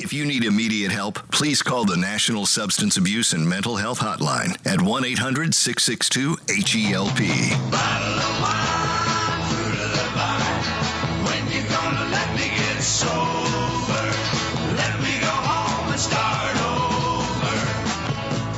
If you need immediate help, please call the National Substance Abuse and Mental Health Hotline at 1-800-662-HELP. Bottle of wine, fruit of the vine. When you gonna let me get sober? Let me go home and start over.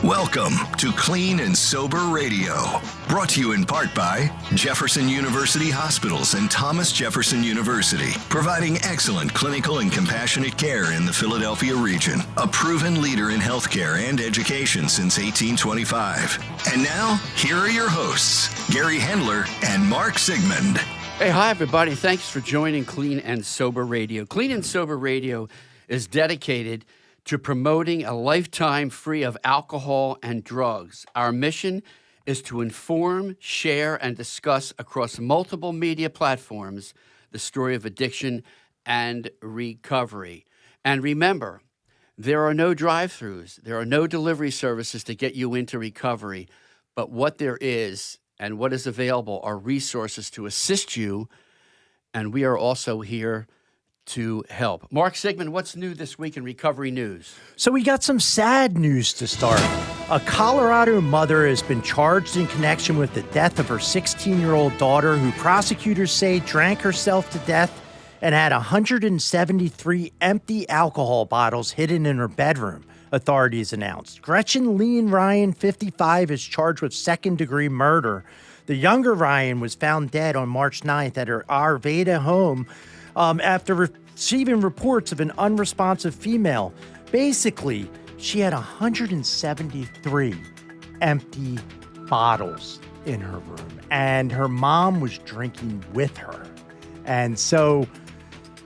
Welcome to Clean and Sober Radio. Brought to you in part by Jefferson University Hospitals and Thomas Jefferson University, providing excellent clinical and compassionate care in the Philadelphia region. A proven leader in healthcare and education since 1825. And now, here are your hosts, Gary Hendler and Mark Sigmund. Hey, hi, everybody. Thanks for joining Clean and Sober Radio. Clean and Sober Radio is dedicated to promoting a lifetime free of alcohol and drugs. Our mission is to inform, share, and discuss across multiple media platforms the story of addiction and recovery. And remember, there are no drive-thrus, there are no delivery services to get you into recovery, but what there is and what is available are resources to assist you, and we are also here to help. Mark Sigmund, what's new this week in recovery news? So we got some sad news to start. A Colorado mother has been charged in connection with the death of her 16-year-old daughter, who prosecutors say drank herself to death and had 173 empty alcohol bottles hidden in her bedroom, authorities announced. Gretchen Lean Ryan, 55, is charged with second-degree murder. The younger Ryan was found dead on March 9th at her Arvada home after receiving reports of an unresponsive female. Basically, she had 173 empty bottles in her room, and her mom was drinking with her. And so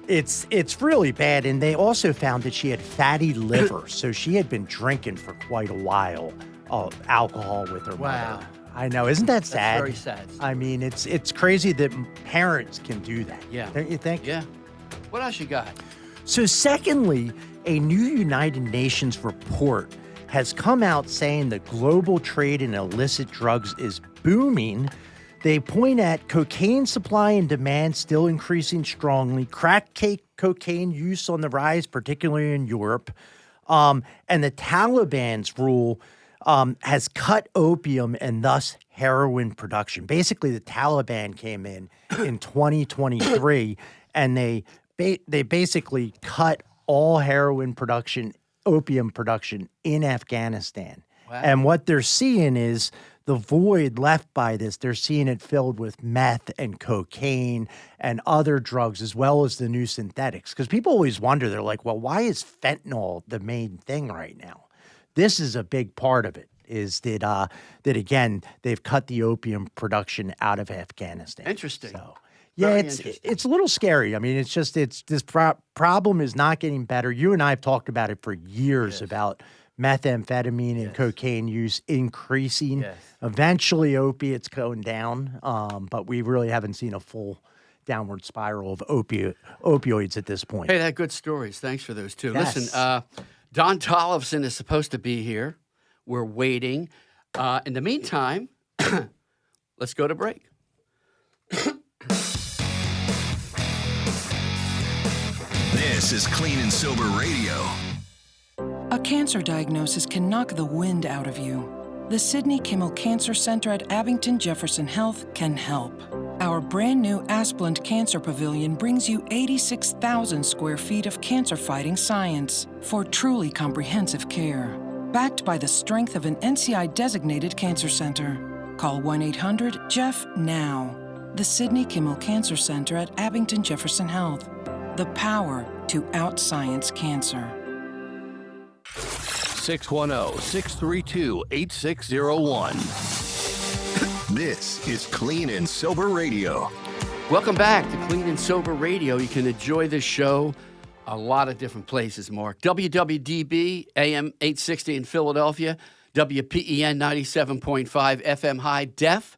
it's really bad. And they also found that she had fatty liver, so she had been drinking for quite a while of alcohol with her mother. I know. Isn't that sad? That's very sad. I mean, it's crazy that parents can do that. Yeah. Don't you think? Yeah. What else you got? So secondly, a new United Nations report has come out saying the global trade in illicit drugs is booming. They point at cocaine supply and demand still increasing strongly, crack cocaine use on the rise, particularly in Europe, and the Taliban's rule has cut opium and thus heroin production. Basically, the Taliban came in 2023, and they basically cut all heroin production, opium production in Afghanistan. Wow. And what they're seeing is the void left by this. They're seeing it filled with meth and cocaine and other drugs, as well as the new synthetics. Because people always wonder, they're like, well, why is fentanyl the main thing right now? This is a big part of it, is that again, they've cut the opium production out of Afghanistan. Interesting. So, yeah, it's a little scary. I mean, it's just this problem is not getting better. You and I have talked about it for years, about methamphetamine and cocaine use increasing. Yes. Eventually, opiates going down, but we really haven't seen a full downward spiral of opioids at this point. Hey, that good stories. Thanks for those, too. Yes. Listen, Don Toliffson is supposed to be here. We're waiting. In the meantime, let's go to break. This is Clean and Sober Radio. A cancer diagnosis can knock the wind out of you. The Sidney Kimmel Cancer Center at Abington Jefferson Health can help. Our brand new Asplund Cancer Pavilion brings you 86,000 square feet of cancer-fighting science for truly comprehensive care. Backed by the strength of an NCI-designated cancer center. Call 1-800-JEFF now. The Sidney Kimmel Cancer Center at Abington Jefferson Health. The power to out-science cancer. 610-632-8601. This is Clean and Sober Radio. Welcome back to Clean and Sober Radio. You can enjoy this show a lot of different places, Mark. WWDB, AM 860 in Philadelphia. WPEN 97.5 FM High Def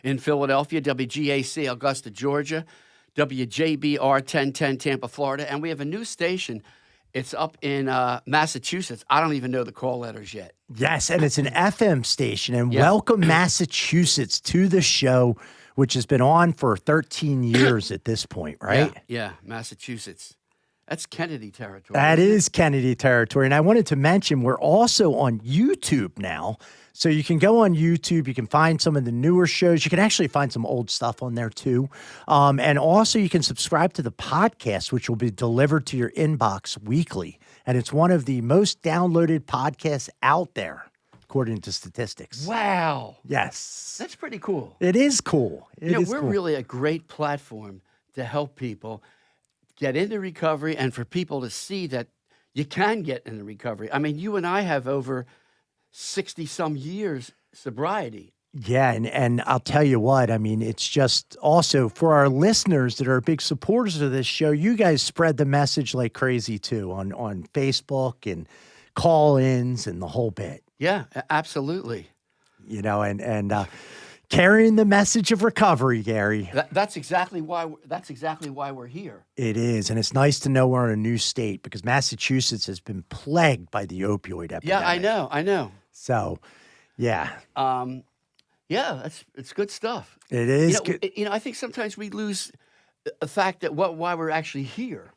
in Philadelphia. WGAC, Augusta, Georgia. WJBR 1010, Tampa, Florida. And we have a new station. It's up in Massachusetts. I don't even know the call letters yet. Yes, and it's an FM station. And welcome, Massachusetts, to the show, which has been on for 13 years at this point, right? Yeah, Massachusetts. That's Kennedy territory. That isn't it? is Kennedy territory. And I wanted to mention we're also on YouTube now. So you can go on YouTube. You can find some of the newer shows. You can actually find some old stuff on there too. And also you can subscribe to the podcast, which will be delivered to your inbox weekly. And it's one of the most downloaded podcasts out there, according to statistics. Wow. Yes. That's pretty cool. It is cool. We're really a great platform to help people get into recovery and for people to see that you can get into recovery. I mean, you and I have over 60-some years sobriety. Yeah, and I'll tell you what, I mean, it's just also for our listeners that are big supporters of this show, you guys spread the message like crazy too on Facebook and call-ins and the whole bit. Yeah, absolutely. And carrying the message of recovery, Gary. That's exactly why we're here. It is, and it's nice to know we're in a new state because Massachusetts has been plagued by the opioid epidemic. Yeah, I know. So, yeah. Yeah, it's good stuff. It is good. I think sometimes we lose the fact that why we're actually here.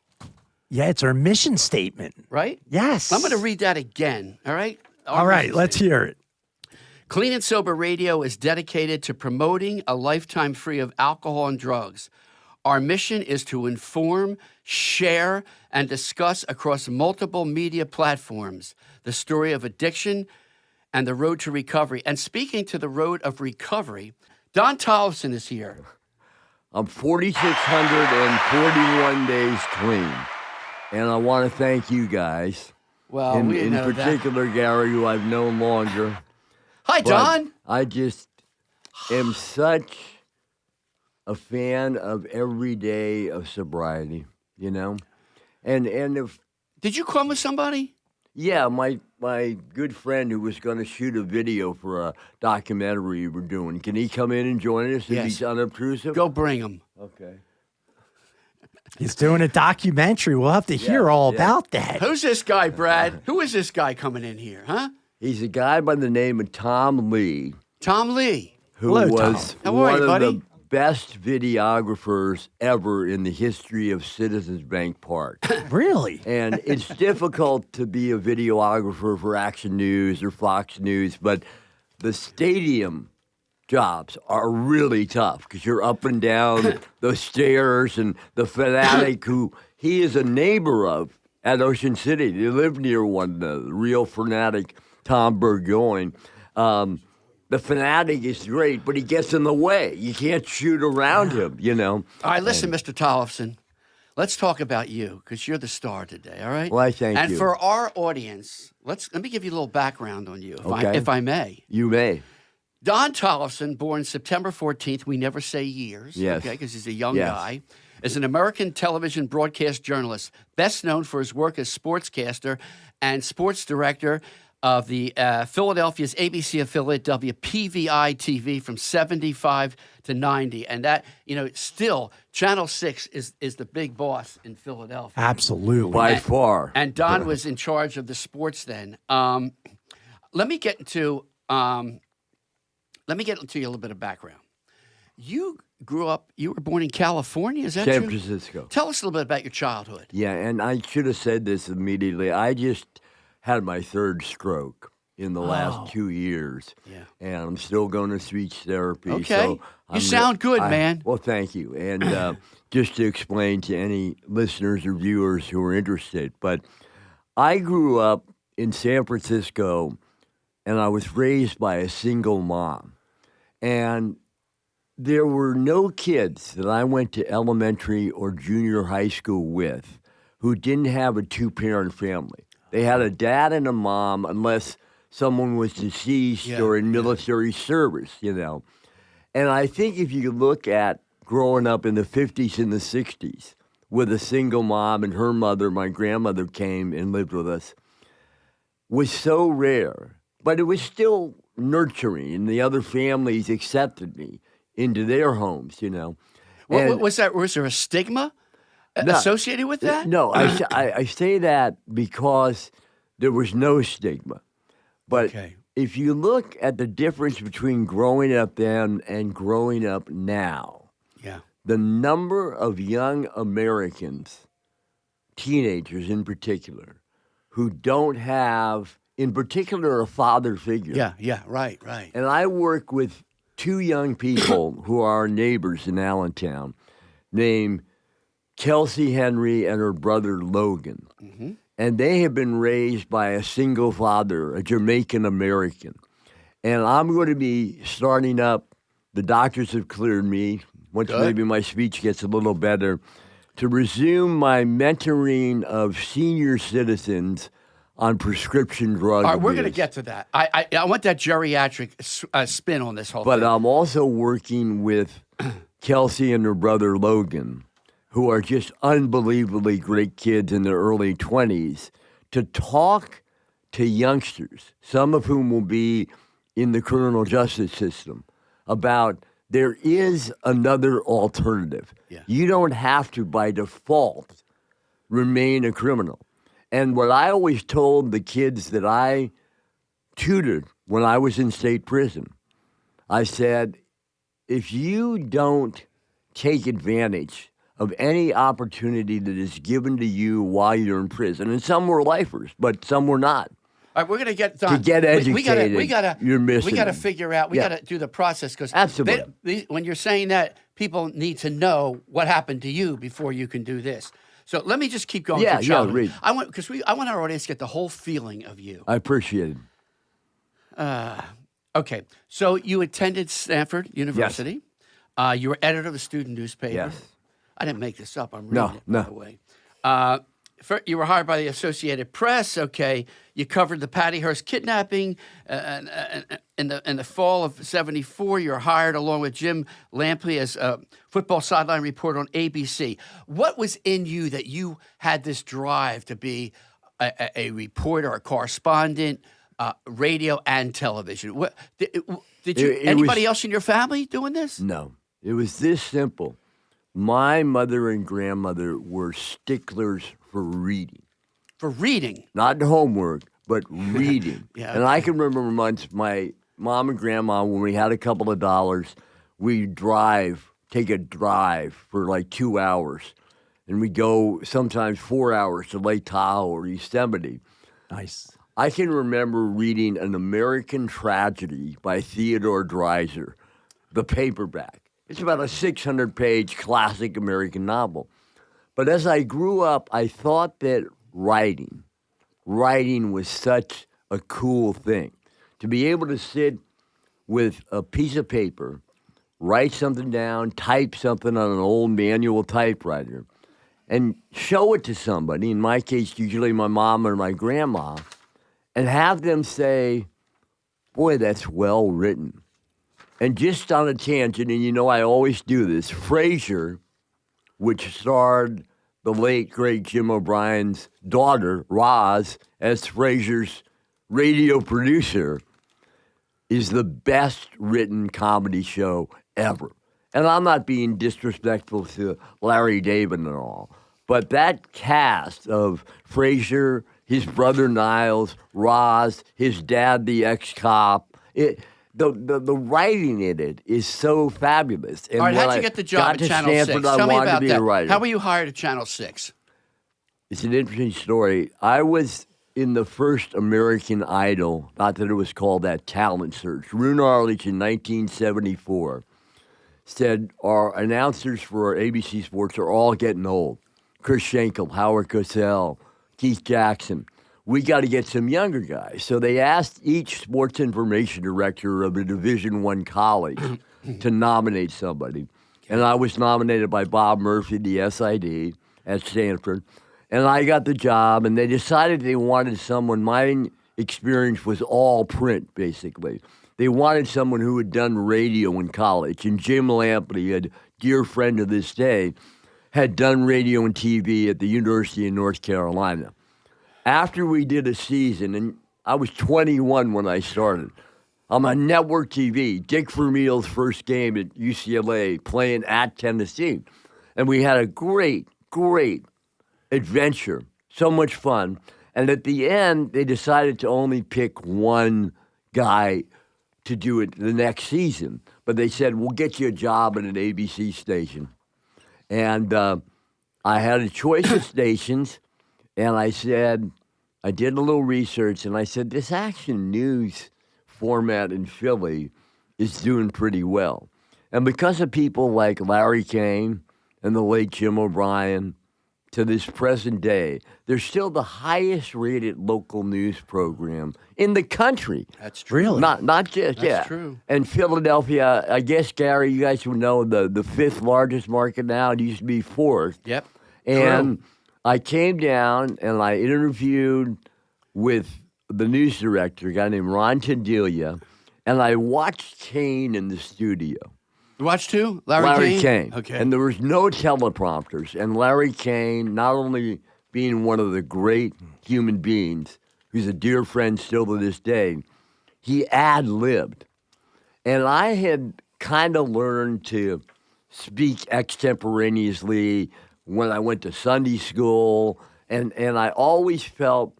Yeah, it's our mission statement. Right? Yes. I'm going to read that again, all right? All right, let's hear it. Clean and Sober Radio is dedicated to promoting a lifetime free of alcohol and drugs. Our mission is to inform, share, and discuss across multiple media platforms the story of addiction and the road to recovery. And speaking to the road of recovery, Don Toliffson is here. I'm 4,641 days clean, and I want to thank you guys. Well, we in know particular, Gary, who I've known longer. Hi, Don. I just am such a fan of every day of sobriety, And if Did you come with somebody? yeah, my good friend who was going to shoot a video for a documentary we're doing, can he come in and join us if Yes. he's unobtrusive? Go bring him. Okay. He's doing a documentary. We'll have to hear all about that. Who's this guy, Brad? Who is this guy coming in here, huh? He's a guy by the name of Tom Lee, Tom Lee. who Hello, was Tom. How are one you, of buddy? the best videographers ever in the history of Citizens Bank Park. Really? And it's difficult to be a videographer for Action News or Fox News, but the stadium jobs are really tough because you're up and down those stairs, and the fanatic who he is a neighbor of at Ocean City. They live near one, the real fanatic Tom Burgoyne. The fanatic is great, but he gets in the way. You can't shoot around him, All right, listen, Mr. Tollefson. Let's talk about you because you're the star today, all right? Well, I thank and you. for our audience, let me give you a little background on you, if I may. You may. Don Toliffson, born September 14th, we never say years, Yes. okay, because he's a young Yes. guy, is an American television broadcast journalist, best known for his work as sportscaster and sports director of the Philadelphia's ABC affiliate WPVI TV from 75 to 90. And that, still, Channel 6 is the big boss in Philadelphia. Absolutely. By far. And Don was in charge of the sports then. Let me get into you a little bit of background. You were born in California, is that San true? Francisco. Tell us a little bit about your childhood. Yeah, and I should have said this immediately. I just had my third stroke in the last 2 years. Yeah. And I'm still going to speech therapy. Okay. So You sound good, man. Well, thank you. And just to explain to any listeners or viewers who are interested, but I grew up in San Francisco, and I was raised by a single mom. And there were no kids that I went to elementary or junior high school with who didn't have a two-parent family. They had a dad and a mom unless someone was deceased or in military service, And I think if you look at growing up in the 50s and the 60s with a single mom and her mother, my grandmother came and lived with us, was so rare. But it was still nurturing, and the other families accepted me into their homes, And Was there a stigma associated with that? No, I say that because there was no stigma. But if you look at the difference between growing up then and growing up now, Yeah. the number of young Americans teenagers in particular who don't have, in particular, a father figure. Yeah, right. And I work with two young people who are our neighbors in Allentown named Kelsey Henry and her brother Logan. Mm-hmm. And they have been raised by a single father, a Jamaican American. And I'm going to be starting up, the doctors have cleared me, once maybe my speech gets a little better, to resume my mentoring of senior citizens on prescription drug All right, we're abuse. going to get to that. I want that geriatric spin on this whole But thing. I'm also working with Kelsey and her brother Logan, who are just unbelievably great kids in their early 20s, to talk to youngsters, some of whom will be in the criminal justice system, about there is another alternative. Yeah. You don't have to, by default, remain a criminal. And what I always told the kids that I tutored when I was in state prison, I said, if you don't take advantage of any opportunity that is given to you while you're in prison, and some were lifers, but some were not. All right, we're going to get done. To get educated, we gotta, you're missing We got to them. figure out. We Yeah. got to do the process because Absolutely. when you're saying that, people need to know what happened to you before you can do this. So let me just keep going. Yeah, through yeah, childhood. read. I want our audience to get the whole feeling of you. I appreciate it. Okay, so you attended Stanford University. You were editor of a student newspaper. Yes. I didn't make this up. I'm No, reading it, no. by the way. You were hired by the Associated Press. Okay, you covered the Patty Hearst kidnapping in the fall of '74. You were hired along with Jim Lampley as a football sideline reporter on ABC. What was in you that you had this drive to be a reporter, a correspondent, radio and television? Did you? Anybody else in your family doing this? No, it was this simple. My mother and grandmother were sticklers for reading. For reading. Not homework, but reading. Yeah, And I can remember months, my mom and grandma, when we had a couple of dollars, we'd take a drive for like 2 hours. And we'd go sometimes 4 hours to Lake Tahoe or Yosemite. Nice. I can remember reading An American Tragedy by Theodore Dreiser, the paperback. It's about a 600-page classic American novel. But as I grew up, I thought that writing was such a cool thing. To be able to sit with a piece of paper, write something down, type something on an old manual typewriter, and show it to somebody, in my case, usually my mom or my grandma, and have them say, boy, that's well written. And just on a tangent, and I always do this, Frasier, which starred the late, great Jim O'Brien's daughter, Roz, as Frasier's radio producer, is the best written comedy show ever. And I'm not being disrespectful to Larry David and all, but that cast of Frasier, his brother Niles, Roz, his dad, the ex-cop, the writing in it is so fabulous. And All right, when how'd you I get the job got at to Channel Stanford, 6? I Tell me wanted about to be that. a writer. How were you hired at Channel 6? It's an interesting story. I was in the first American Idol, not that it was called that, talent search. Roone Arledge in 1974 said our announcers for ABC Sports are all getting old. Chris Schenkel, Howard Cosell, Keith Jackson. We got to get some younger guys. So they asked each sports information director of a Division I college to nominate somebody. And I was nominated by Bob Murphy, the SID at Stanford. And I got the job, and they decided they wanted someone. My experience was all print, basically. They wanted someone who had done radio in college. And Jim Lampley, a dear friend of this day, had done radio and TV at the University of North Carolina. After we did a season, and I was 21 when I started, I'm on network TV, Dick Vermeil's first game at UCLA, playing at Tennessee. And we had a great adventure, so much fun. And at the end, they decided to only pick one guy to do it the next season. But they said, we'll get you a job at an ABC station. And I had a choice of stations. And I said, I did a little research, and I said, this action news format in Philly is doing pretty well. And because of people like Larry King and the late Jim O'Brien, to this present day, they're still the highest rated local news program in the country. That's true. Really? Not just, That's true. And Philadelphia, I guess, Gary, you guys would know the fifth largest market now. It used to be fourth. Yep. And I came down and I interviewed with the news director, a guy named Ron Tendelia, and I watched Kane in the studio. You watched who? Larry Kane. Okay. And there was no teleprompters. And Larry Kane, not only being one of the great human beings, who's a dear friend still to this day, he ad-libbed. And I had kind of learned to speak extemporaneously when I went to Sunday school. And I always felt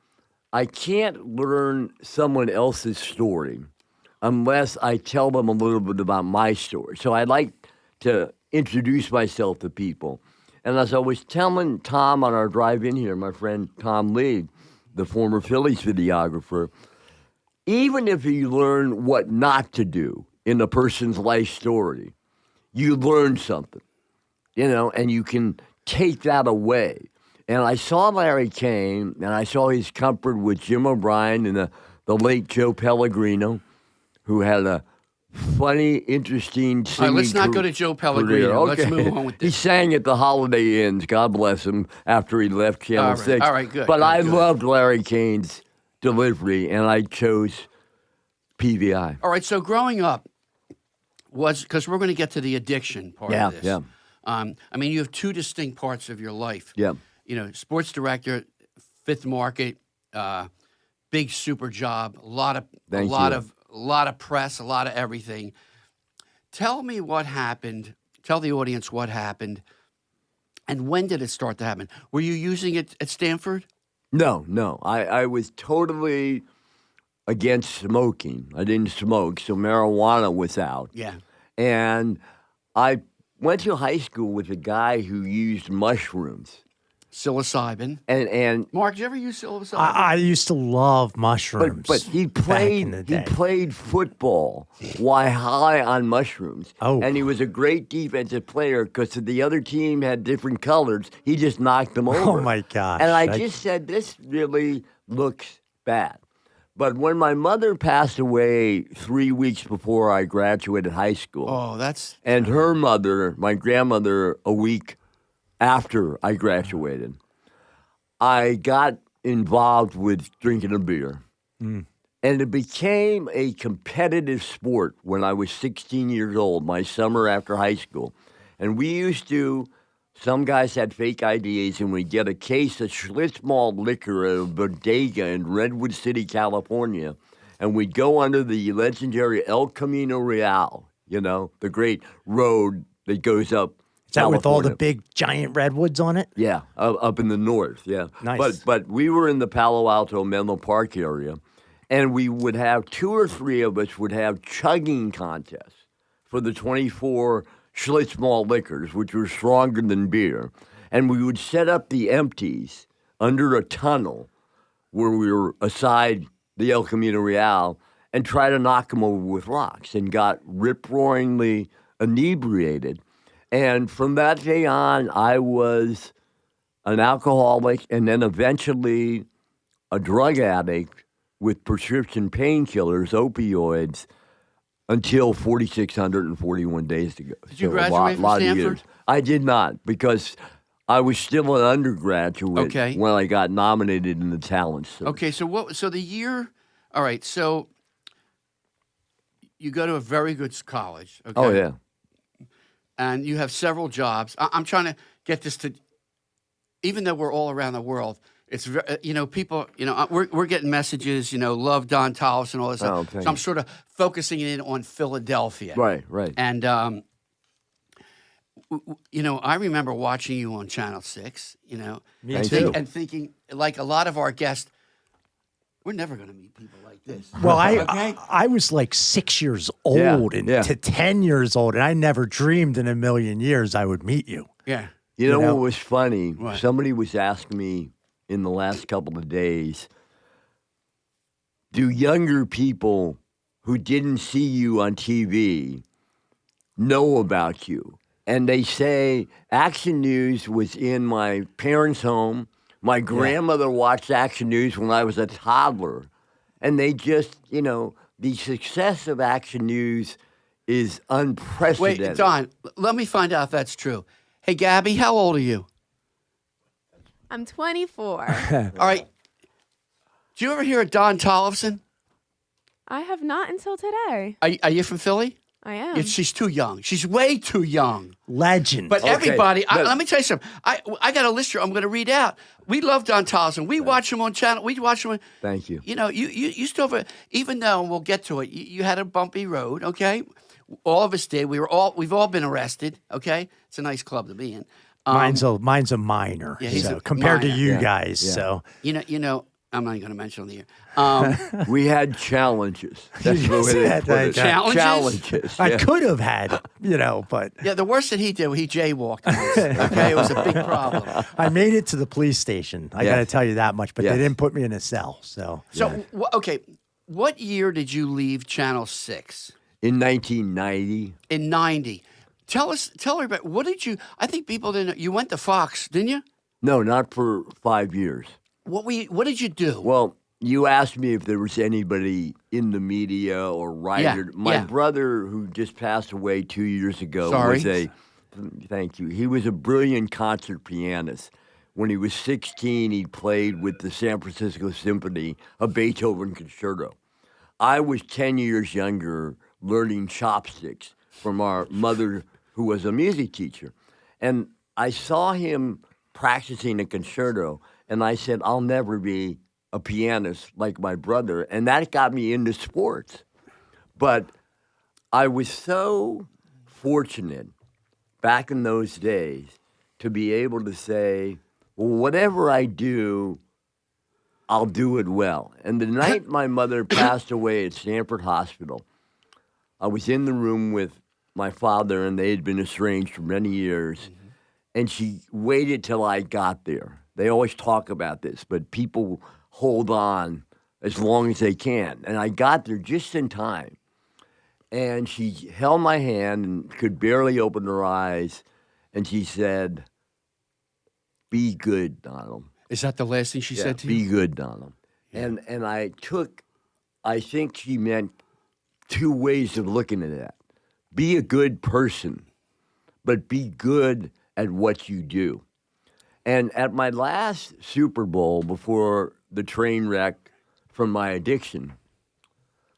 I can't learn someone else's story unless I tell them a little bit about my story. So I like to introduce myself to people. And as I was telling Tom on our drive in here, my friend Tom Lee, the former Phillies videographer, even if you learn what not to do in a person's life story, you learn something, and you can take that away. And I saw Larry Kane, and I saw his comfort with Jim O'Brien and the late Joe Pellegrino, who had a funny, interesting singing All right, let's not go to Joe Pellegrino. Okay. Let's move on with He this. sang at the Holiday Inns, God bless him, after he left Channel 6. All right, good. But good, I good. loved Larry Kane's delivery, and I chose PVI. All right, so growing up was, because we're going to get to the addiction part of this. Yeah. I mean, you have two distinct parts of your life. Yeah. Sports director, Fifth Market, big super job, a lot of press, a lot of everything. Tell me what happened. Tell the audience what happened, and when did it start to happen? Were you using it at Stanford? No. I was totally against smoking. I didn't smoke, so marijuana was out. Yeah. And I went to high school with a guy who used mushrooms. Psilocybin. And Mark, did you ever use psilocybin? I used to love mushrooms. but he back in the day. played football while high on mushrooms. Oh. And he was a great defensive player because the other team had different colors. He just knocked them over. Oh, my gosh. And I just said, this really looks bad. But when my mother passed away 3 weeks before I graduated high school, and her mother, my grandmother, a week after I graduated, I got involved with drinking a beer. And it became a competitive sport when I was 16 years old, my summer after high school. And we used to, some guys had fake IDs, and we'd get a case of Schlitz malt liquor at a bodega in Redwood City, California. And we'd go under the legendary El Camino Real, the great road that goes up. Is that with all the California. big giant redwoods on it? Yeah, up in the north, yeah. Nice. But we were in the Palo Alto Menlo Park area, and we would have 2 or 3 of us would have chugging contests for the 24 Schlitz malt liquors, which were stronger than beer. And we would set up the empties under a tunnel where we were aside the El Camino Real and try to knock them over with rocks, and got rip-roaringly inebriated. And from that day on, I was an alcoholic and then eventually a drug addict with prescription painkillers, opioids, until 4,641 days ago. Did you graduate from Stanford? I did not, because I was still an undergraduate when I got nominated in the talent search. Okay, so the year, all right, so you go to a very good college, okay? Oh, yeah. And you have several jobs. I'm trying to get this to, even though we're all around the world, it's people. We're getting messages. Love Don Toliffson, all this stuff. Okay. So I'm sort of focusing in on Philadelphia. Right. And I remember watching you on Channel 6. Me too. And thinking, like a lot of our guests, we're never going to meet people like this. Well, Okay? I was like 6 years old to 10 years old, and I never dreamed in a million years I would meet you. Yeah. You know what was funny? What? Somebody was asking me in the last couple of days, do younger people who didn't see you on TV know about you? And they say Action News was in my parents' home. My grandmother watched Action News when I was a toddler. And they just, the success of Action News is unprecedented. Wait, Don, let me find out if that's true. Hey, Gabby, how old are you? I'm 24. All right. Do you ever hear of Don Toliffson? I have not until today. Are you from Philly? I am. She's too young. She's way too young. Legend. But everybody, let me tell you something. I got a list here I'm going to read out. We love Don Toliffson. We watch him on channel. We watch him. Thank you. You still have even though, and we'll get to it, you had a bumpy road, okay? All of us did. We've all been arrested, okay? It's a nice club to be in. Mine's a minor, Yeah, he's so a compared to minor. you Yeah. guys. Yeah. So I'm not going to mention on the air. We had challenges. That's the way they put it. Challenges? Challenges. I yeah. could have had, but Yeah, the worst that he did, he jaywalked once, okay? It was a big problem. I made it to the police station. I got to Yes. tell you that much. But Yes. they didn't put me in a cell. So So, okay, what year did you leave Channel 6? In 1990. In 90. Tell everybody, what did you, I think people didn't know, you went to Fox, didn't you? No, not for 5 years. What did you do? Well, you asked me if there was anybody in the media or writer. My brother, who just passed away 2 years ago, Sorry. was thank you. He was a brilliant concert pianist. When he was 16, he played with the San Francisco Symphony, a Beethoven concerto. I was 10 years younger, learning chopsticks from our mother, who was a music teacher. And I saw him practicing a concerto, and I said, I'll never be a pianist like my brother. And that got me into sports. But I was so fortunate back in those days to be able to say, well, whatever I do, I'll do it well. And the night my mother passed away at Stanford Hospital, I was in the room with my father, and they had been estranged for many years. And she waited till I got there. They always talk about this, but people hold on as long as they can. And I got there just in time. And she held my hand and could barely open her eyes. And she said, be good, Donald. Is that the last thing she said to you? Be good, Donald. And I think she meant two ways of looking at that. Be a good person, but be good at what you do. And at my last Super Bowl before the train wreck from my addiction,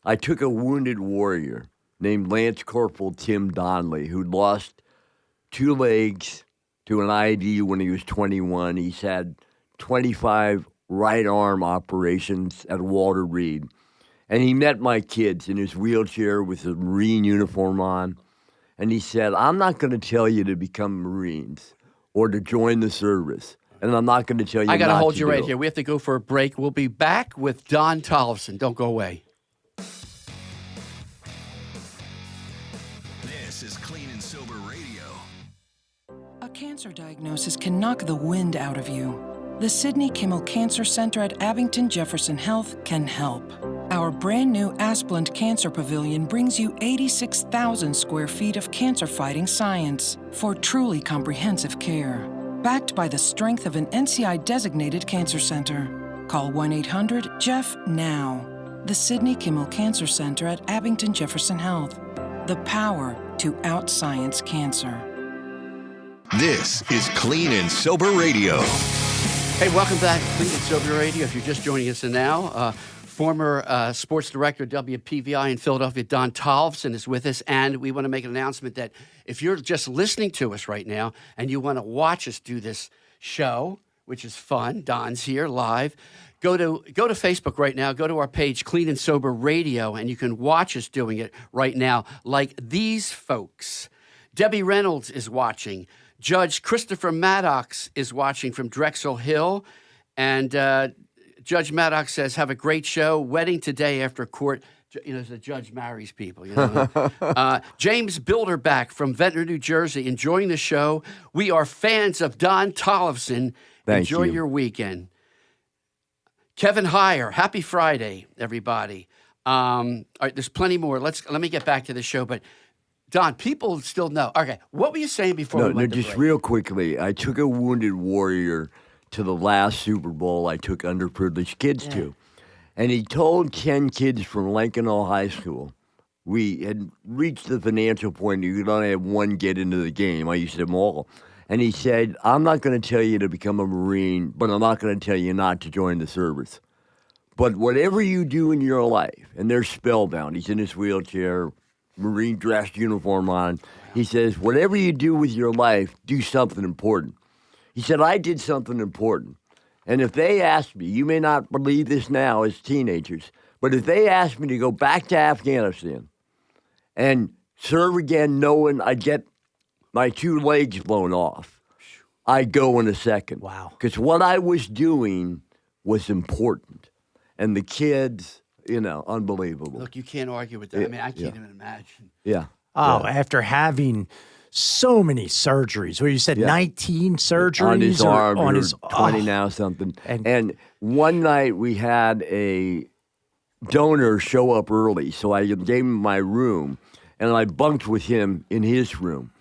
I took a wounded warrior named Lance Corporal Tim Donnelly, who'd lost 2 legs to an IED when he was 21. He's had 25 right arm operations at Walter Reed. And he met my kids in his wheelchair with a Marine uniform on. And he said, I'm not going to tell you to become Marines or to join the service. And I'm not going to tell you I got to not hold to you do right it." here. We have to go for a break. We'll be back with Don Toliffson. Don't go away. This is Clean and Sober Radio. A cancer diagnosis can knock the wind out of you. The Sidney Kimmel Cancer Center at Abington Jefferson Health can help. Our brand new Asplund Cancer Pavilion brings you 86,000 square feet of cancer-fighting science for truly comprehensive care. Backed by the strength of an NCI-designated cancer center. Call 1-800-JEFF now. The Sidney Kimmel Cancer Center at Abington Jefferson Health. The power to out-science cancer. This is Clean and Sober Radio. Hey, welcome back to Clean and Sober Radio. If you're just joining us now, former sports director of WPVI in Philadelphia, Don Toliffson, is with us. And we want to make an announcement that if you're just listening to us right now and you want to watch us do this show, which is fun, Don's here live, go to Facebook right now. Go to our page, Clean and Sober Radio, and you can watch us doing it right now like these folks. Debbie Reynolds is watching. Judge Christopher Maddox is watching from Drexel Hill. And Judge Maddox says, have a great show. Wedding today after court. The judge marries people. James Bilderback from Ventnor, New Jersey, enjoying the show. We are fans of Don Toliffson. Thank Enjoy you. your weekend. Kevin Heyer, happy Friday, everybody. All right, there's plenty more. Let me get back to the show, but Don, people still know. Okay, what were you saying before we went to just break? real quickly. I took a wounded warrior to the last Super Bowl I took underprivileged kids to. And he told 10 kids from Lincoln High School, we had reached the financial point you could only have one get into the game. I used them all. And he said, I'm not going to tell you to become a Marine, but I'm not going to tell you not to join the service. But whatever you do in your life, and they're spellbound. He's in his wheelchair, Marine dress uniform on. He says, whatever you do with your life, do something important. He said, I did something important. And if they asked me, you may not believe this now as teenagers, but if they asked me to go back to Afghanistan and serve again knowing I'd get my 2 legs blown off, I'd go in a second. Wow. Because what I was doing was important. And the kids, unbelievable. Look, you can't argue with that. I mean, I can't even imagine. Yeah. Oh, after having so many surgeries, where you said 19 surgeries on his arm, on or his 20 now, something. And- And one night we had a donor show up early, so I gave him my room, and I bunked with him in his room.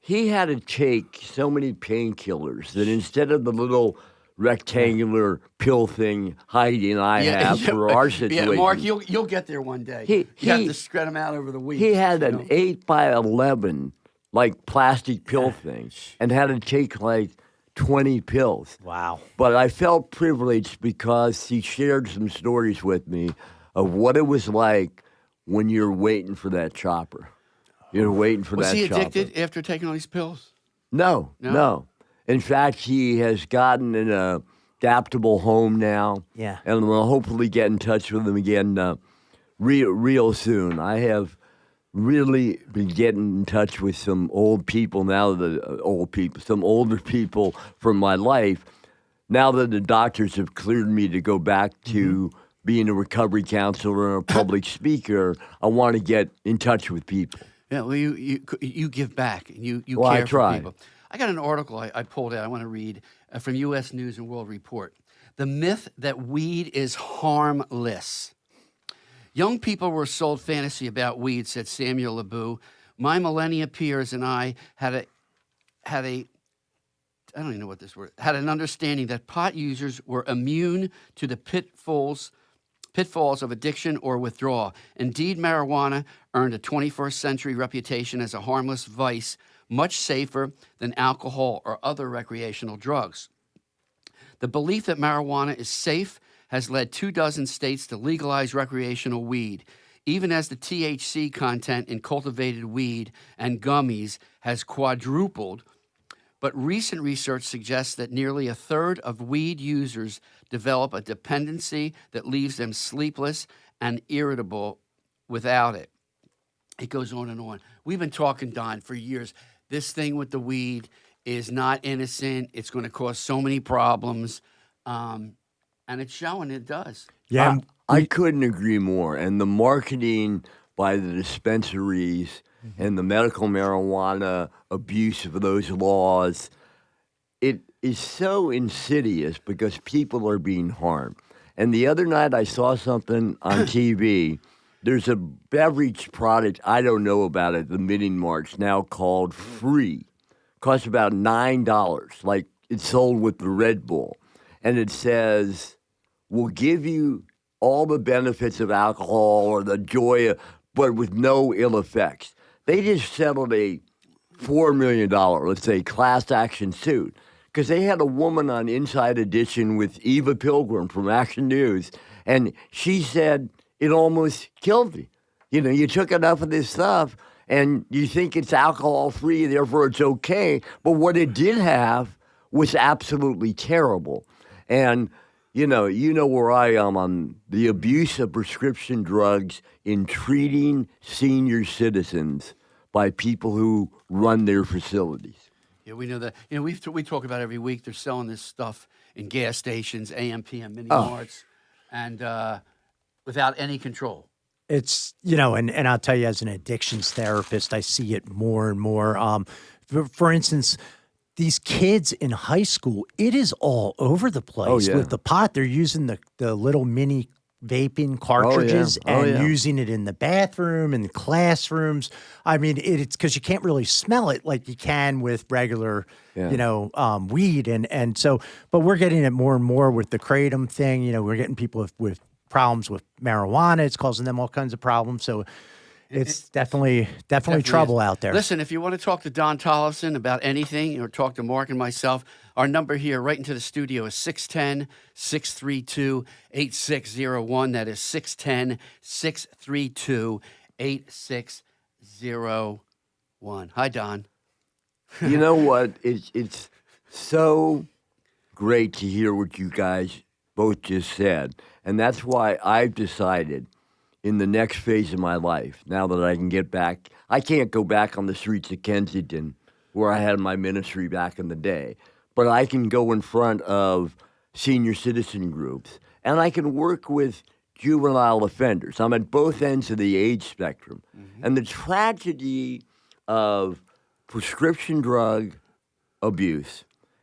He had to take so many painkillers that instead of the little rectangular pill thing hiding I have for our situation. Yeah, Mark, you'll get there one day. You have to spread them out over the week. He had an 8x11 like plastic pill thing and had to take like 20 pills. Wow. But I felt privileged because he shared some stories with me of what it was like when you're waiting for that chopper. You're waiting for Was that he chopper. addicted after taking all these pills? No. In fact, he has gotten an adaptable home now. Yeah. And we'll hopefully get in touch with him again real soon. I have really been getting in touch with some old people now, some older people from my life. Now that the doctors have cleared me to go back to being a recovery counselor and a public speaker, I want to get in touch with people. Yeah, well, you give back and you Well, I care try. for people. I got an article I pulled out. I want to read from U.S. News and World Report. The myth that weed is harmless. Young people were sold fantasy about weed, said Samuel Lebu. My millennia peers and I had a I don't even know what this word, had an understanding that pot users were immune to the pitfalls of addiction or withdrawal. Indeed, marijuana earned a 21st century reputation as a harmless vice, much safer than alcohol or other recreational drugs. The belief that marijuana is safe has led 24 states to legalize recreational weed, even as the THC content in cultivated weed and gummies has quadrupled. But recent research suggests that nearly a third of weed users develop a dependency that leaves them sleepless and irritable without it. It goes on and on. We've been talking, Don, for years. This thing with the weed is not innocent. It's going to cause so many problems. And it's showing it does. Yeah. I couldn't agree more. And the marketing by the dispensaries and the medical marijuana abuse of those laws, it is so insidious because people are being harmed. And the other night I saw something on TV. There's a beverage product, I don't know about it, the Mini Marts now called Free. Costs about $9, like it's sold with the Red Bull. And it says, we'll give you all the benefits of alcohol or the joy, but with no ill effects. They just settled a $4 million, let's say, class action suit because they had a woman on Inside Edition with Eva Pilgrim from Action News, and she said it almost killed me. You know, you took enough of this stuff, and you think it's alcohol-free, therefore it's okay, but what it did have was absolutely terrible. And you know where I am on the abuse of prescription drugs in treating senior citizens by people who run their facilities. Yeah, we know that. You know, we talk about every week. They're selling this stuff in gas stations, AM, PM, mini marts, and without any control. It's, and I'll tell you, as an addictions therapist, I see it more and more. For instance, these kids in high school, it is all over the place with the pot. They're using the little mini vaping cartridges and using it in the bathroom and the classrooms. I mean, it's because you can't really smell it like you can with regular, weed. And so, but we're getting it more and more with the kratom thing. You know, we're getting people with problems with marijuana. It's causing them all kinds of problems. So it's definitely trouble out there. Listen, if you want to talk to Don Toliffson about anything or talk to Mark and myself, our number here right into the studio is 610-632-8601. That is 610-632-8601. Hi, Don. You know what? It's so great to hear what you guys both just said. And that's why I've decided in the next phase of my life, now that I can get back, I can't go back on the streets of Kensington where I had my ministry back in the day, but I can go in front of senior citizen groups and I can work with juvenile offenders. I'm at both ends of the age spectrum. And the tragedy of prescription drug abuse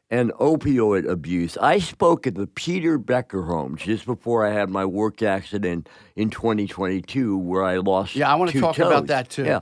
and opioid abuse. I spoke at the Peter Becker home just before I had my work accident in 2022 where I lost I want to talk about that too. Yeah.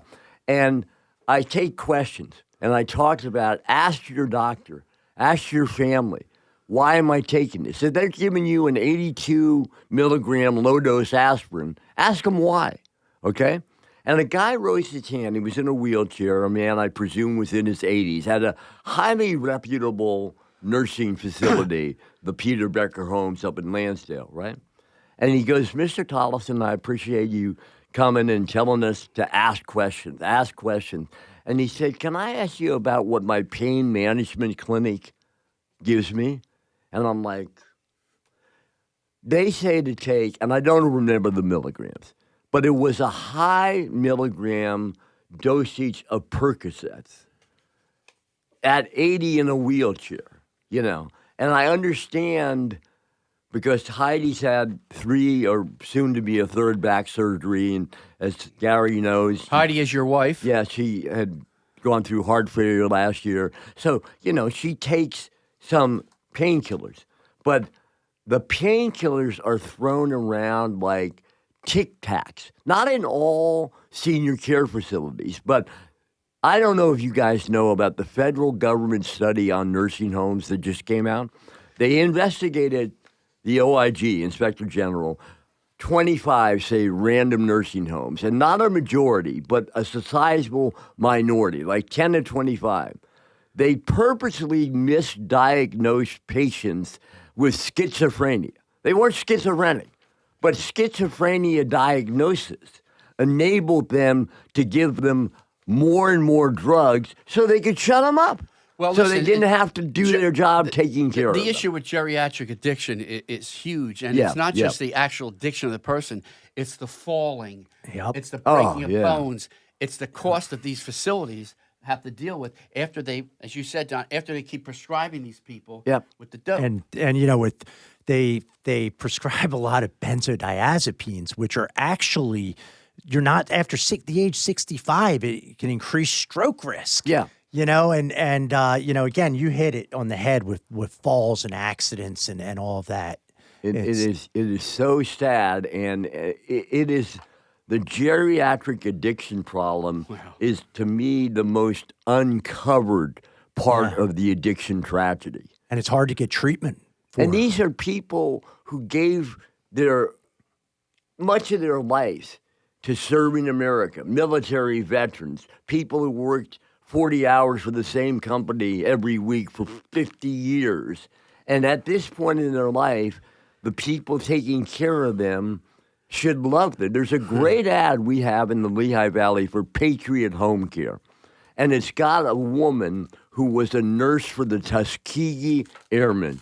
And I take questions and I talked about ask your doctor, ask your family, why am I taking this? If they're giving you an 82 milligram low dose aspirin, ask them why, okay? And a guy raised his hand. He was in a wheelchair, a man I presume was in his 80s, had a highly reputable nursing facility, the Peter Becker Homes up in Lansdale, right? And he goes, Mr. Tollefson, I appreciate you coming and telling us to ask questions. And he said, can I ask you about what my pain management clinic gives me? And I'm like, they say to take, and I don't remember the milligrams, but it was a high milligram dosage of Percocets at 80 in a wheelchair, you know. And I understand because Heidi's had 3 or soon to be a 3rd back surgery. And as Gary knows. Heidi is your wife? Yeah, she had gone through heart failure last year. So, you know, she takes some painkillers. But the painkillers are thrown around like Tic Tacs, not in all senior care facilities, but I don't know if you guys know about the federal government study on nursing homes that just came out. They investigated the OIG, Inspector General, 25, say, random nursing homes, and not a majority, but a sizable minority, like 10 to 25. They purposely misdiagnosed patients with schizophrenia. They weren't schizophrenic. But schizophrenia diagnosis enabled them to give them more and more drugs so they could shut them up. Well, so listen, they didn't have to do their job taking care of them. The issue with geriatric addiction is huge, and it's not just the actual addiction of the person. It's the falling. Yep. It's the breaking of bones. It's the cost of these facilities have to deal with after they, as you said, Don, after they keep prescribing these people with the dope. And you know, they prescribe a lot of benzodiazepines, which are actually, you're not after the age 65, it can increase stroke risk. Yeah. You know, and you know, again, you hit it on the head with falls and accidents and all of that. It is so sad, and it is the geriatric addiction problem is to me the most uncovered part of the addiction tragedy. And it's hard to get treatment for. And these are people who gave much of their lives to serving America, military veterans, people who worked 40 hours for the same company every week for 50 years. And at this point in their life, the people taking care of them should love them. There's a great ad we have in the Lehigh Valley for Patriot Home Care. And it's got a woman who was a nurse for the Tuskegee Airmen.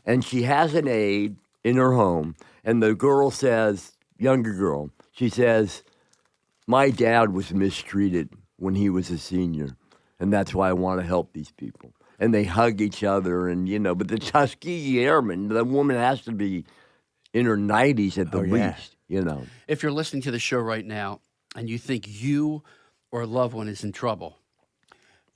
And she has an aide in her home. And the girl says, younger girl, she says, my dad was mistreated when he was a senior, and that's why I want to help these people. And they hug each other, and, you know, but the Tuskegee Airmen, the woman has to be in her 90s at the least, you know. If you're listening to the show right now and you think you or a loved one is in trouble,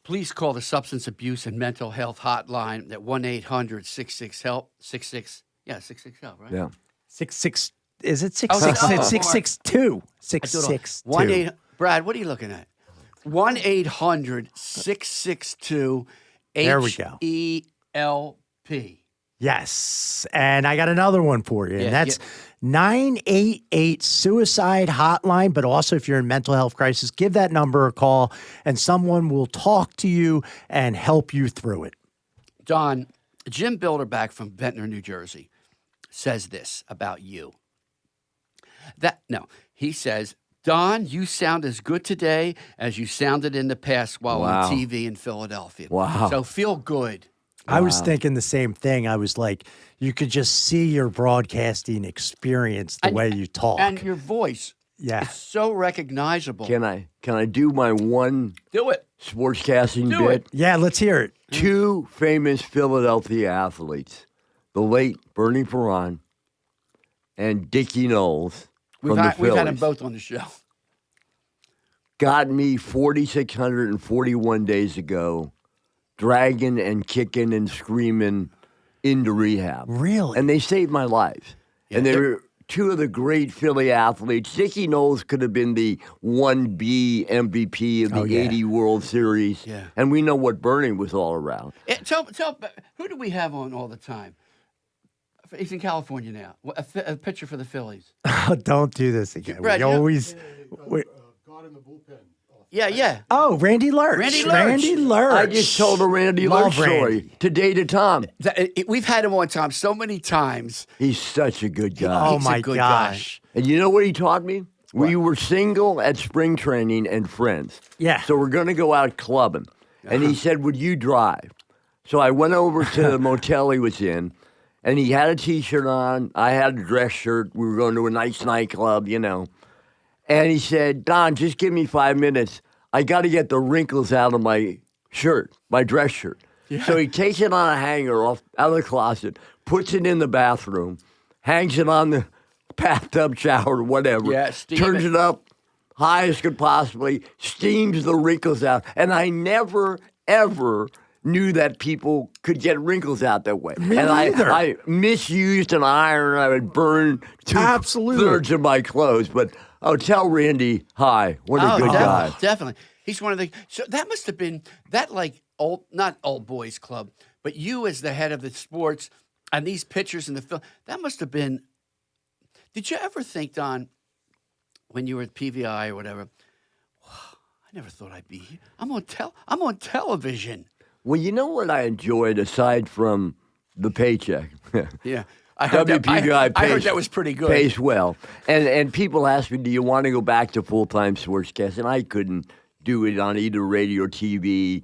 please call the Substance Abuse and Mental Health Hotline at 1-800-66-HELP. 66-HELP, right? Yeah. 66. Is it Oh, 66? no. 662. I do it all. 662. Brad, what are you looking at? 1-800-662-HELP. There we go. Yes. And I got another one for you. Yeah, And that's 988 Suicide Hotline. But also, if you're in mental health crisis, give that number a call and someone will talk to you and help you through it. Don, Jim Bilderback from Ventnor, New Jersey, says this about you. He says, Don, you sound as good today as you sounded in the past while on TV in Philadelphia. Wow. So feel good. I was thinking the same thing. I was like, you could just see your broadcasting experience the way you talk. And your voice is so recognizable. Can I do my one Do it. sportscasting Do bit? it. Yeah, let's hear it. Two famous Philadelphia athletes, the late Bernie Perron and Dickie Knowles We've from the had them Phillies, both on the show. got me 4,641 days ago, dragging and kicking and screaming into rehab. Really? And they saved my life. Yeah, and they they're- were two of the great Philly athletes. Dickie Knowles could have been the 1B MVP of the 80 World Series. Yeah. And we know what Bernie was all around. Tell, who do we have on all the time? He's in California now. A pitcher for the Phillies. Don't do this again. Brad, we you know- always. Yeah. Oh, Randy Lurch. Randy Lurch. Randy Lurch. I just told a Randy Love Lurch story Randy. today to Tom. We've had him on time so many times. He's such a good guy. Oh, He's a my good gosh. And you know what he taught me? We were single at spring training and friends. Yeah. So we're going to go out clubbing. And he said, would you drive? So I went over to the motel he was in, and he had a T-shirt on. I had a dress shirt. We were going to a nice nightclub, you know. And he said, Don, just give me 5 minutes. I got to get the wrinkles out of my shirt, my dress shirt. So he takes it on a hanger out of the closet, puts it in the bathroom, hangs it on the bathtub shower, whatever. Yeah, steam turns it. it up high as could possibly, steams the wrinkles out. And I never, ever knew that people could get wrinkles out that way. Me and neither. I misused an iron. I would burn two-thirds of my clothes. But tell Randy hi. What a good guy. Definitely. He's one of the. So that must have been that not old boys club, but you as the head of the sports and these pitchers in the film. That must have been. Did you ever think, Don, when you were at PVI or whatever? I never thought I'd be here. I'm on television. Well, you know what I enjoyed aside from the paycheck? Yeah. I heard that was pretty good. Pays well. And people ask me, do you want to go back to full-time sportscast? And I couldn't do it on either radio or TV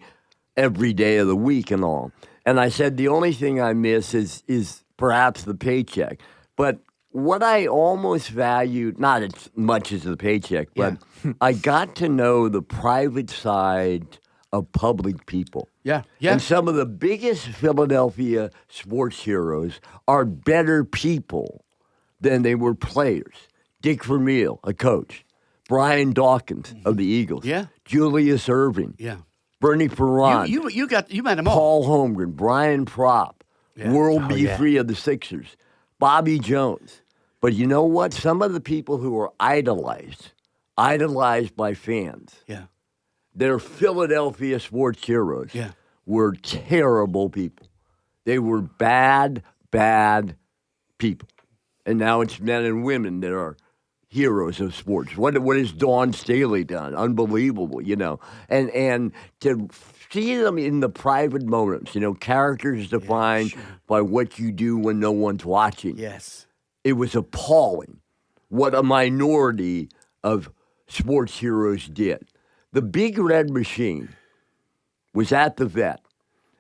every day of the week and all. And I said, the only thing I miss is perhaps the paycheck. But what I almost valued, not as much as the paycheck, but I got to know the private side of public people. Yeah. And some of the biggest Philadelphia sports heroes are better people than they were players. Dick Vermeil, a coach. Brian Dawkins of the Eagles. Yeah. Julius Erving. Yeah. Bernie Perron. You met them all. Paul Holmgren. Brian Propp. World B3 of the Sixers. Bobby Jones. But you know what? Some of the people who are idolized by fans. Yeah. They're Philadelphia sports heroes. Yeah. Were terrible people. They were bad people. And now it's men and women that are heroes of sports. What has Dawn Staley done? Unbelievable, you know. And to see them in the private moments, you know, characters defined by what you do when no one's watching. Yes. It was appalling what a minority of sports heroes did. The Big Red Machine was at the vet,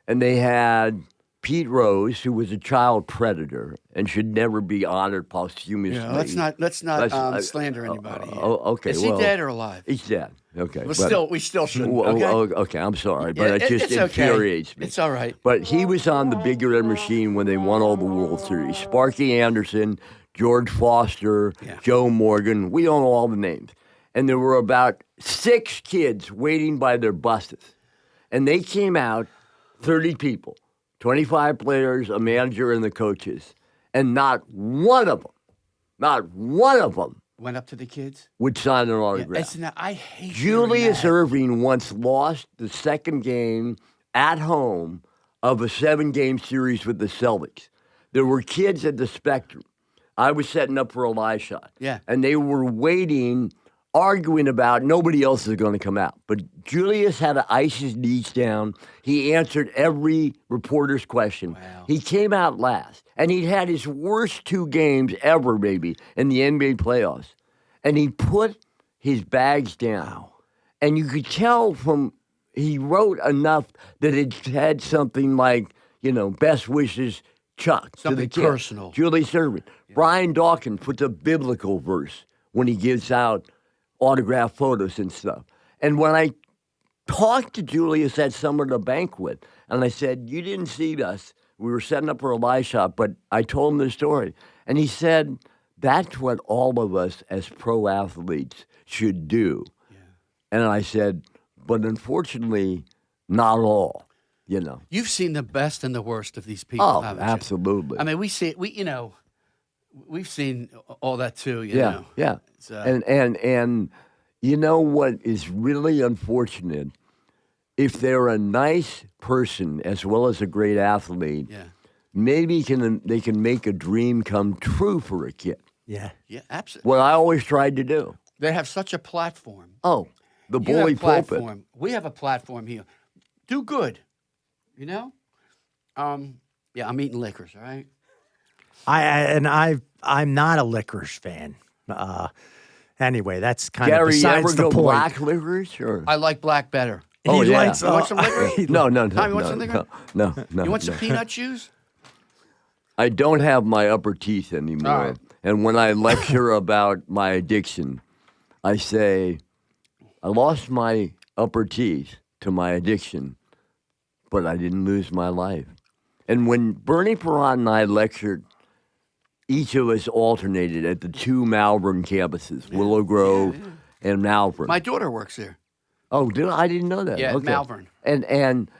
and they had Pete Rose, who was a child predator and should never be honored posthumously. Yeah, let's not slander anybody. Okay, Is he dead or alive? He's dead. Okay, We still shouldn't. Okay. Okay, I'm sorry, but Yeah, it just it's okay. infuriates me. It's all right. But he was on the Big Red Machine when they won all the World Series. Sparky Anderson, George Foster, Joe Morgan. We don't know all the names. And there were about 6 kids waiting by their buses. And they came out, 30 people, 25 players, a manager, and the coaches. And not one of them Went up to the kids. would sign an Yeah, autograph. I hate Julius hearing that. Irving once lost the second game at home of a 7-game series with the Celtics. There were kids at the Spectrum. I was setting up for a live shot. Yeah. And they were waiting, arguing about nobody else is going to come out. But Julius had to ice his knees down. He answered every reporter's question. Wow. He came out last. And he'd had his worst 2 games ever, maybe, in the NBA playoffs. And he put his bags down. Wow. And you could tell he wrote enough that it had something like, best wishes, Chuck. Something to the kid. personal. Julius Irving. Yeah. Brian Dawkins puts a biblical verse when he gives out autograph photos and stuff. And when I talked to Julius at some of the banquet, and I said, you didn't see us. We were setting up for a live shot, but I told him the story. And he said, that's what all of us as pro athletes should do. Yeah. And I said, but unfortunately, not all, You've seen the best and the worst of these people, Oh, haven't you? absolutely. I mean, we've seen all that too, Yeah. So, And you know what is really unfortunate? If they're a nice person as well as a great athlete, maybe they can make a dream come true for a kid. Yeah, absolutely. What I always tried to do. They have such a platform. Oh, the You bully have platform. pulpit. We have a platform here. Do good, I'm eating liquors, all right? I'm not a licorice fan. Anyway, that's kind of Gary, you besides ever the go point. black licorice? Or? I like black better. Oh, He yeah. likes. You want some liquor? No. Tom, you want some liquor? No. You want some peanut juice? I don't have my upper teeth anymore. All right. And when I lecture about my addiction, I say, I lost my upper teeth to my addiction, but I didn't lose my life. And when Bernie Perrant and I lectured, each of us alternated at the 2 Malvern campuses, Willow Grove and Malvern. My daughter works there. Oh, I didn't know that. Yeah, okay. Malvern. And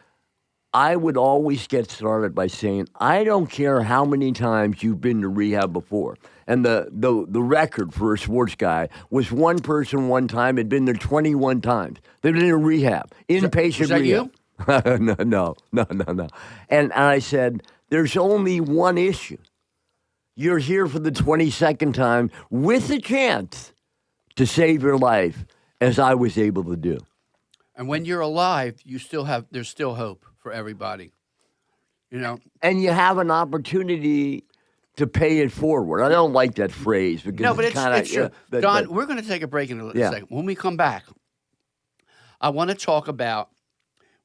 I would always get started by saying, I don't care how many times you've been to rehab before. And the record for a sports guy was one person one time had been there 21 times. They've been in rehab, inpatient was that rehab. you? No. And I said, there's only one issue. You're here for the 22nd time with a chance to save your life, as I was able to do. And when you're alive, there's still hope for everybody. And you have an opportunity to pay it forward. I don't like that phrase because No, but it's true. Don, we're going to take a break in a second. When we come back, I want to talk about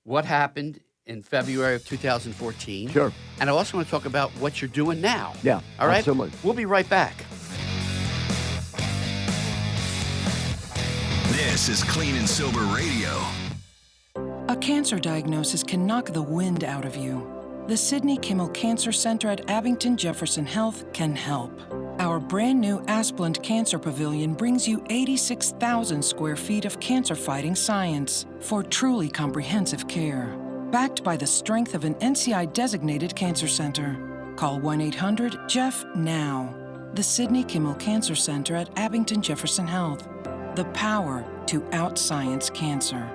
what happened in February of 2014. Sure. And I also want to talk about what you're doing now. Yeah, All right? absolutely. We'll be right back. This is Clean and Sober Radio. A cancer diagnosis can knock the wind out of you. The Sidney Kimmel Cancer Center at Abington Jefferson Health can help. Our brand new Asplund Cancer Pavilion brings you 86,000 square feet of cancer-fighting science for truly comprehensive care. Backed by the strength of an NCI-designated cancer center. Call 1-800-JEFF now. The Sidney Kimmel Cancer Center at Abington Jefferson Health. The power to out-science cancer.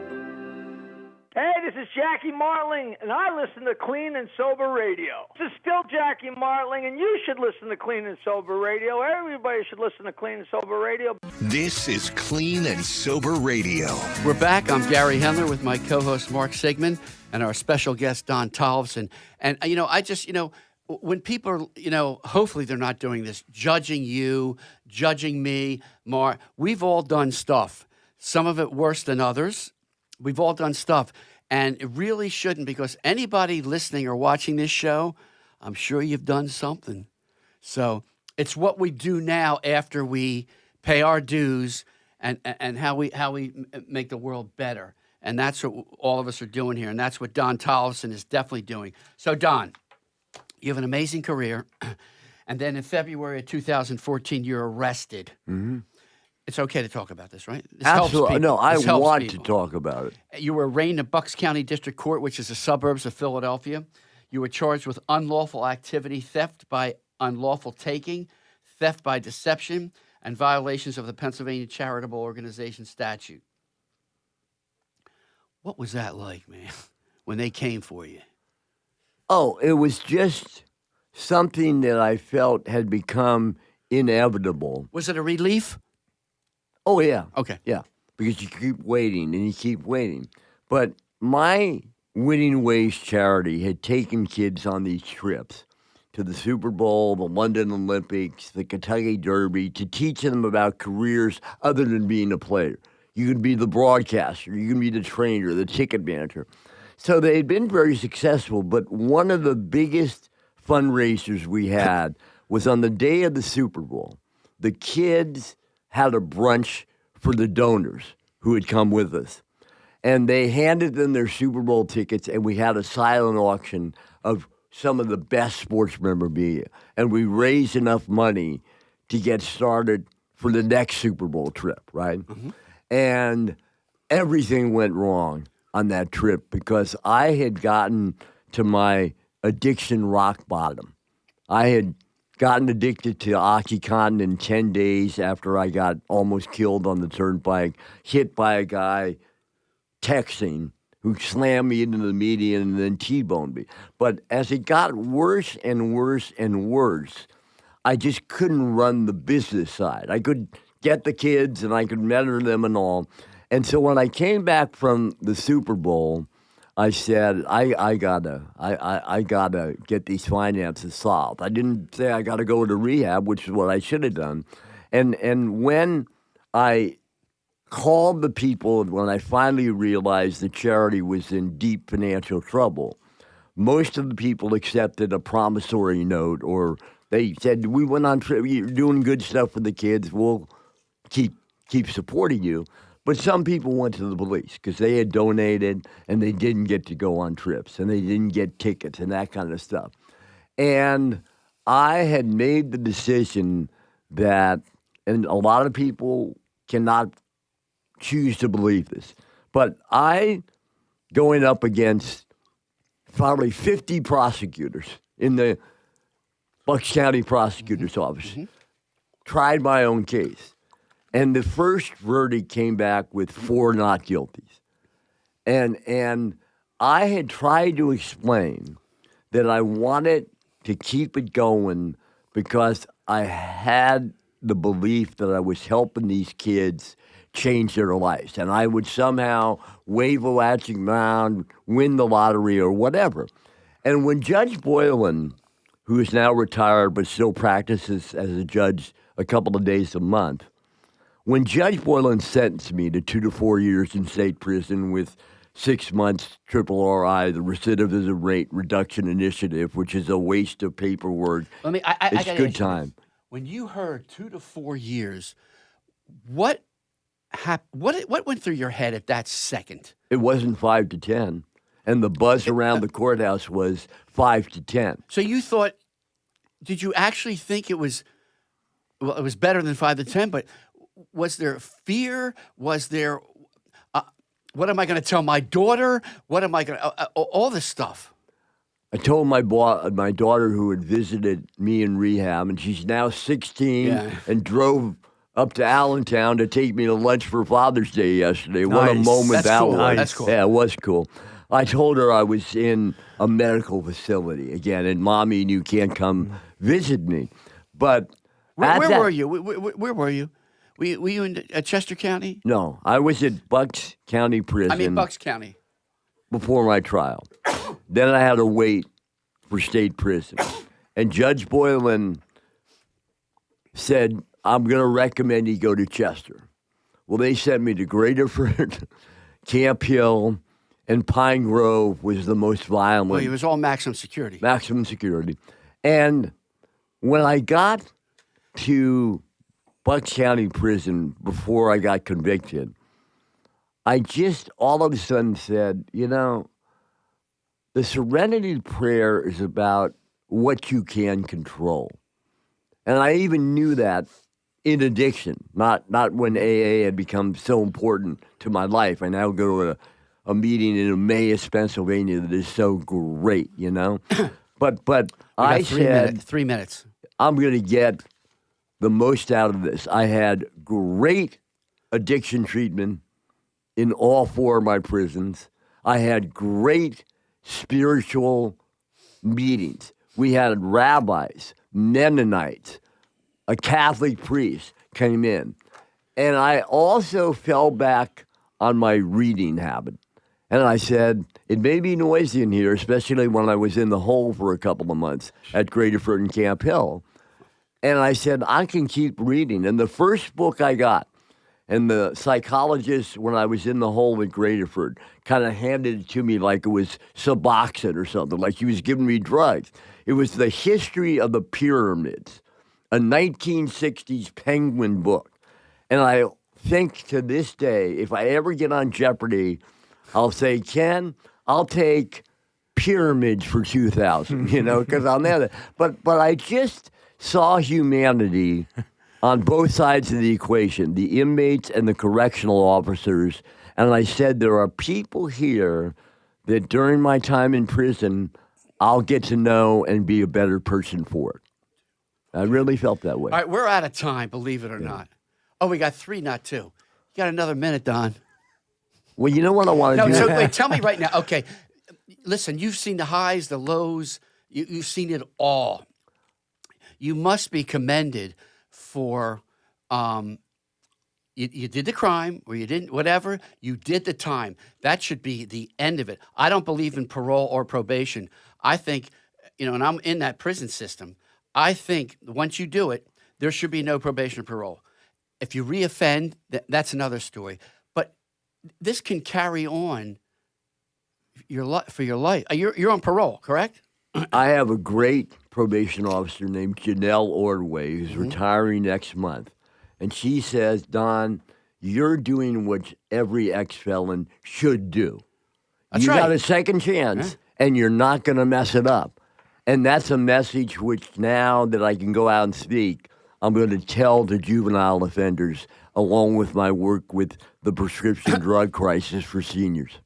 Hey, this is Jackie Martling, and I listen to Clean and Sober Radio. This is still Jackie Martling, and you should listen to Clean and Sober Radio. Everybody should listen to Clean and Sober Radio. This is Clean and Sober Radio. We're back. I'm Gary Hendler with my co-host Mark Sigmund and our special guest Don Toliffson. And when people are, hopefully they're not doing this, judging you, judging me, Mark. We've all done stuff. Some of it worse than others. We've all done stuff. And it really shouldn't, because anybody listening or watching this show, I'm sure you've done something. So it's what we do now after we pay our dues and how we make the world better. And that's what all of us are doing here. And that's what Don Toliffson is definitely doing. So, Don, you have an amazing career. And then in February of 2014, you're arrested. Mm-hmm. It's okay to talk about this, right? This helps Absolutely. people. No, I This helps want to people. talk about it. You were arraigned in Bucks County District Court, which is the suburbs of Philadelphia. You were charged with unlawful activity, theft by unlawful taking, theft by deception, and violations of the Pennsylvania Charitable Organization statute. What was that like, man, when they came for you? Oh, it was just something that I felt had become inevitable. Was it a relief? Oh, yeah. Okay. Yeah, because you keep waiting and you keep waiting. But my Winning Ways charity had taken kids on these trips to the Super Bowl, the London Olympics, the Kentucky Derby, to teach them about careers other than being a player. You could be the broadcaster, you can be the trainer, the ticket manager. So they had been very successful, but one of the biggest fundraisers we had was on the day of the Super Bowl. The kids had a brunch for the donors who had come with us. And they handed them their Super Bowl tickets, and we had a silent auction of some of the best sports memorabilia. And we raised enough money to get started for the next Super Bowl trip, right? Mm-hmm. And everything went wrong on that trip because I had gotten to my addiction rock bottom. I had gotten addicted to OxyContin in 10 days after I got almost killed on the turnpike, hit by a guy texting who slammed me into the median and then T-boned me. But as it got worse and worse and worse, I just couldn't run the business side. I could get the kids and I could mentor them and all. And so when I came back from the Super Bowl, I said, I gotta get these finances solved. I didn't say I gotta go to rehab, which is what I should have done. And when I called the people, when I finally realized the charity was in deep financial trouble, most of the people accepted a promissory note, or they said, we went on trip, you're doing good stuff for the kids, we'll keep supporting you. But some people went to the police because they had donated and they didn't get to go on trips and they didn't get tickets and that kind of stuff. And I had made the decision that, and a lot of people cannot choose to believe this, but going up against probably 50 prosecutors in the Bucks County Prosecutor's Office, tried my own case. And the first verdict came back with 4 not guilties. And I had tried to explain that I wanted to keep it going because I had the belief that I was helping these kids change their lives. And I would somehow wave a latching round, win the lottery or whatever. And when Judge Boylan, who is now retired but still practices as a judge a couple of days a month, when Judge Boylan sentenced me to 2 to 4 years in state prison with 6 months triple RI, the recidivism rate reduction initiative, which is a waste of paperwork, it's a good time. When you heard 2 to 4 years, what went through your head at that second? It wasn't 5 to 10, and the buzz around the courthouse was 5 to 10. So you thought, did you actually think it was better than 5 to 10, but was there fear? Was there, what am I going to tell my daughter? What am I going to, all this stuff? I told my daughter who had visited me in rehab, and she's now 16 and drove up to Allentown to take me to lunch for Father's Day yesterday. What a moment That's that cool. was. That's cool. Yeah, it was cool. I told her I was in a medical facility again, and Mommy, you can't come visit me. But where were you? Where were you? Were you in Chester County? No, I was at Bucks County Prison. I mean Bucks County. Before my trial. Then I had to wait for state prison. And Judge Boylan said, I'm going to recommend you go to Chester. Well, they sent me to Graterford, Camp Hill, and Pine Grove was the most violent. Well, it was all maximum security. Maximum security. And when I got to Bucks County Prison before I got convicted, I just all of a sudden said, the Serenity Prayer is about what you can control. And I even knew that in addiction, not when AA had become so important to my life. I now go to a meeting in Emmaus, Pennsylvania that is so great, you know? But I said, 3 minutes. I'm going to get the most out of this. I had great addiction treatment in all 4 of my prisons. I had great spiritual meetings. We had rabbis, Mennonites, a Catholic priest came in. And I also fell back on my reading habit. And I said, it may be noisy in here, especially when I was in the hole for a couple of months at Graterford and Camp Hill. And I said, I can keep reading. And the first book I got, and the psychologist, when I was in the hole at Graterford, kind of handed it to me like it was Suboxone or something, like he was giving me drugs. It was The History of the Pyramids, a 1960s Penguin book. And I think to this day, if I ever get on Jeopardy, I'll say, Ken, I'll take pyramids for 2,000, you know, because I'll never. But I just saw humanity on both sides of the equation, the inmates and the correctional officers. And I said, there are people here that during my time in prison, I'll get to know and be a better person for it. I really felt that way. All right, we're out of time, believe it or not. Oh, we got 3, not 2. You got another minute, Don. Well, you know what I want to do? So wait, tell me right now. Okay, listen, you've seen the highs, the lows. You've seen it all. You must be commended for you did the crime or you didn't, whatever. You did the time. That should be the end of it. I don't believe in parole or probation. I think, and I'm in that prison system. I think once you do it, there should be no probation or parole. If you reoffend, that's another story. But this can carry on for your life. You're on parole, correct? I have a great probation officer named Janelle Ordway who's retiring next month. And she says, Don, you're doing what every ex-felon should do. That's you right. got a second chance, and you're not going to mess it up. And that's a message which now that I can go out and speak, I'm going to tell the juvenile offenders, along with my work with the prescription drug crisis for seniors.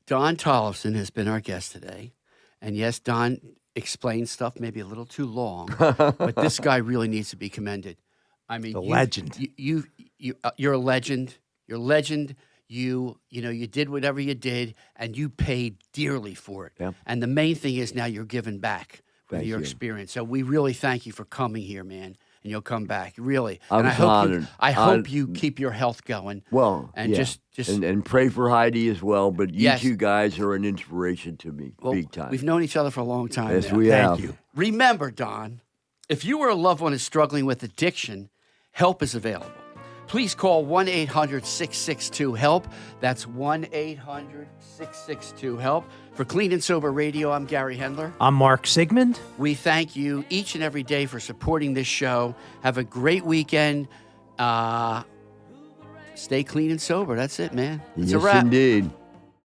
Don Toliffson has been our guest today. And yes, Don explains stuff maybe a little too long, but this guy really needs to be commended. I mean, legend. You're a legend. You're a legend. You did whatever you did, and you paid dearly for it. Yep. And the main thing is now you're giving back with your you. experience. So we really thank you for coming here, man. And you'll come back, really. I was honored. I hope you keep your health going. Well, and yeah. just and pray for Heidi as well. But you Yes. two guys are an inspiration to me, big time. We've known each other for a long time. Yes, now. we have. Thank you. Remember, Don, if you or a loved one is struggling with addiction, help is available. Please call 1-800-662-HELP. That's 1-800-662-HELP. For Clean and Sober Radio, I'm Gary Hendler. I'm Mark Sigmund. We thank you each and every day for supporting this show. Have a great weekend. Stay clean and sober. That's it, man. It's a Yes, wrap. indeed.